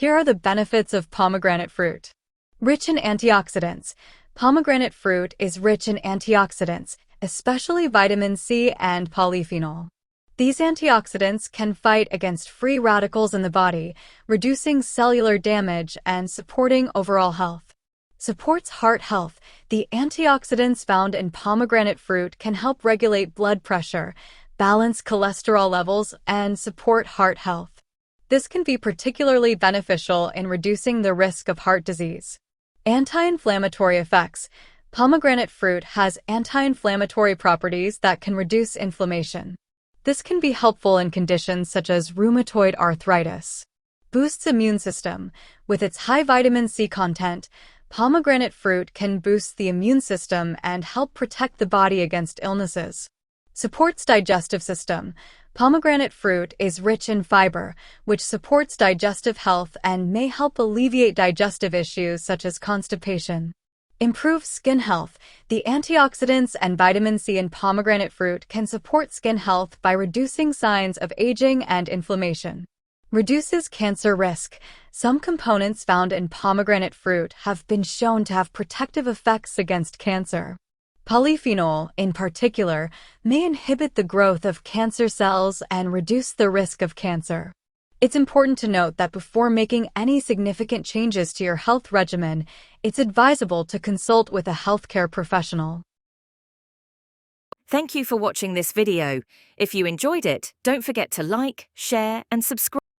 Here are the benefits of pomegranate fruit. Rich in antioxidants. Pomegranate fruit is rich in antioxidants, especially vitamin C and polyphenol. These antioxidants can fight against free radicals in the body, reducing cellular damage and supporting overall health. Supports heart health. The antioxidants found in pomegranate fruit can help regulate blood pressure, balance cholesterol levels, and support heart health. This can be particularly beneficial in reducing the risk of heart disease. Anti-inflammatory effects. Pomegranate fruit has anti-inflammatory properties that can reduce inflammation. This can be helpful in conditions such as rheumatoid arthritis. Boosts immune system. With its high vitamin C content, pomegranate fruit can boost the immune system and help protect the body against illnesses. Supports digestive system. Pomegranate fruit is rich in fiber, which supports digestive health and may help alleviate digestive issues such as constipation. Improves skin health. The antioxidants and vitamin C in pomegranate fruit can support skin health by reducing signs of aging and inflammation. Reduces cancer risk. Some components found in pomegranate fruit have been shown to have protective effects against cancer. Polyphenol, in particular, may inhibit the growth of cancer cells and reduce the risk of cancer. It's important to note that before making any significant changes to your health regimen, it's advisable to consult with a healthcare professional. Thank you for watching this video. If you enjoyed it, don't forget to like, share, and subscribe.